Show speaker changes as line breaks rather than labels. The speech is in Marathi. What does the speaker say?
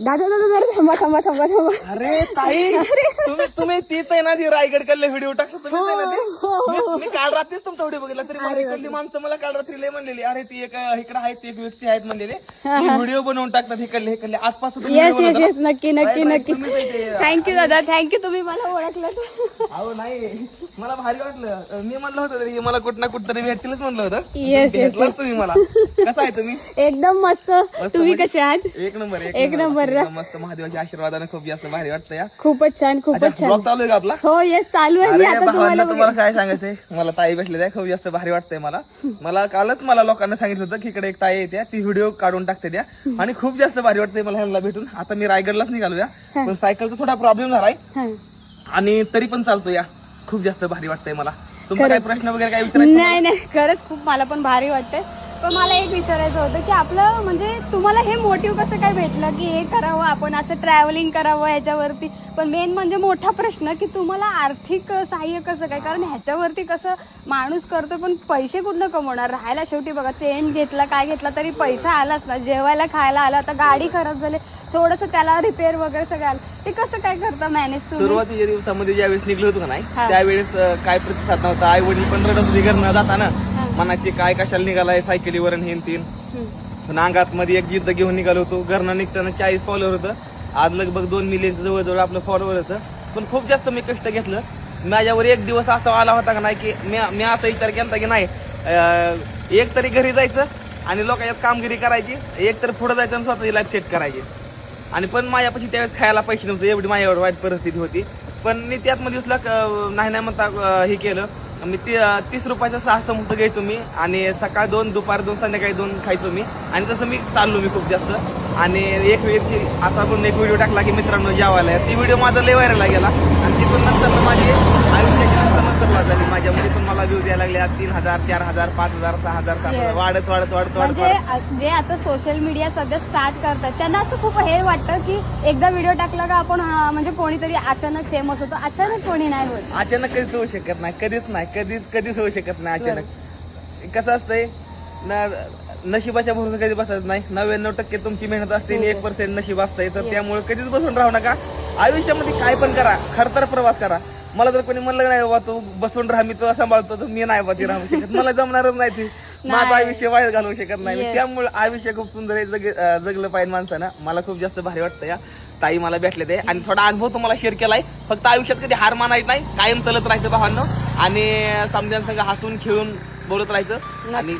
दादा दादा जरा थांबा थांबा थांबा थांबा.
अरे ताई तुम्ही तीच आहे ना ती रायगड कडले व्हिडिओ टाकतो तुम्हीच आहे ना ती. मी काल रात्रीच तुमचा व्हिडिओ बघितला तरी मला इकडली माणसं मला काल रात्री लय म्हणलेली अरे ती एक इकडे आहेत एक व्यक्ती आहेत म्हणलेले व्हिडिओ बनवून टाकतात इकडले आसपास.
येस येस येस नक्की नक्की नक्की. थँक्यू दादा थँक्यू तुम्ही मला ओळखलं.
अहो नाही मला भारी वाटलं. मी म्हणलं होतं तरी मला कुठं ना कुठं तरी भेटतीलच म्हणलं होतं.
येस येस
भेटलाच तुम्ही मला. कसं आहे तुम्ही?
एकदम मस्त. तुम्ही कसे आहात?
एक नंबर
एक नंबर.
मस्त महादेवाच्या आशीर्वादाने खूप जास्त भारी वाटतं या.
खूपच छान खूपच छान.
ब्लॉग चालू आहे का आपला?
हो येस चालू आहे. मी
अरे
आता
भावांना तुम्हाला काय सांगायचंय मला ताई भेटले त्या खूप जास्त भारी वाटतंय मला कालच मला लोकांना सांगितलं होतं की इकडे एक ताई येते ती व्हिडिओ काढून टाकते त्या आणि खूप जास्त भारी वाटतंय मला ह्यांना भेटून. आता मी रायगडलाच निघालो या पण सायकलचा थोडा प्रॉब्लेम झालाय
हा.
आणि तरी पण चालतो या. खूप जास्त भारी वाटतंय मला. तुमचा काही प्रश्न वगैरे काय विचारायचं?
नाही नाही खरंच खूप मला पण भारी वाटतंय. पण मला एक विचारायचं होतं की आपलं म्हणजे तुम्हाला हे मोटिव्ह कसं काय भेटलं की हे करावं आपण असं ट्रॅव्हलिंग करावं ह्याच्यावरती. पण मेन म्हणजे मोठा प्रश्न की तुम्हाला आर्थिक सहाय्य कसं काय, कारण ह्याच्यावरती कसं माणूस करतो पण पैसे कुठनं कमवणार. राहायला शेवटी बघा टेंट घेतला काय घेतला तरी पैसा आलाच ना. जेवायला खायला आला आता गाडी खराब झाली थोडस त्याला रिपेअर वगैरे सगळं आलं ते कसं काय करता मॅनेज तुम्ही?
सुरुवातीच्या दिवसामध्ये ज्यावेळेस निघलो होतो का नाही त्यावेळेस काय प्रतिसाद नव्हता. आई वडील पण रडत होती घरनं जाताना मनाची काय कशाला निघालाय सायकलीवर हेन तीन. पण अंगात मध्ये एक जिद्द घेऊन निघालो होतो. घरनं निघताना 40 फॉलोअर होतं. आज लगभग 2 मिलियनचं जवळजवळ आपलं फॉलोअर होतं. पण खूप जास्त मी कष्ट घेतलं. माझ्यावर एक दिवस असा आला होता का नाही की मी असा विचार केला की नाही एक तरी घरी जायचं आणि लोकांच्यात कामगिरी करायची, एक तर पुढे जायचं आणि स्वतःची लाईफ सेट करायची. आणि पण माझ्यापाशी त्यावेळेस खायला पैसे नव्हते एवढी माझ्यावर वाईट परिस्थिती होती. पण मी त्यात मध्ये नाही म्हणता हे केलं. मी 30 रुपयाचा 6 समोसा घ्यायचो मी आणि सकाळ 2 दुपार 2 संध्याकाळी 2 खायचो मी. आणि तसं मी चाललो मी खूप जास्त. आणि एक वेळची असा पण एक व्हिडिओ टाकला की मित्रांनो जेवायला. ती व्हिडिओ माझा लय व्हायरल गेला आणि तिथून नंतर माझी आयुष्याची सुरुवात झाली. माझ्या म्हणजे पण मला व्ह्यूज यायला लागल्या 3000 4000 5000 6000 7000 वाढत वाढत वाढत वाढत.
म्हणजे जे आता सोशल मीडिया सध्या स्टार्ट करतात त्यांना असं खूप हे वाटतं की एकदा व्हिडिओ टाकला का आपण म्हणजे कोणीतरी अचानक फेमस होतो. अचानक कोणी नाही होत.
अचानक कधीच होऊ शकत नाही. कधीच होऊ शकत नाही अचानक. कसं असतंय नशिबाच्या भरोसा कधी बसत नाही. 99% तुमची मेहनत असते आणि 1% नशीब असतंय. तर त्यामुळे कधीच बसून राहू नका. आयुष्यामध्ये काय पण करा, खरतर प्रवास करा. मला जर कोणी म्हणलं नाही बाबा तू बसून राहा मी तुला सांभाळतो तर मी नाही बाबा राहू शकत. मला जमणारच नाही ती. माझं आयुष्य वाईट घालवू शकत नाही. त्यामुळे आयुष्य खूप सुंदर जगलं पाहिजे माणसानं. मला खूप जास्त भारी वाटतं या ताई मला भेटले ते आणि थोडा अनुभव तुम्हाला शेअर केलाय. फक्त आयुष्यात कधी हार मानायचं नाही, कायम चालत राहायचं भावांनो आणि समजांसंग हसून खेळून बोलत राहायचं आणि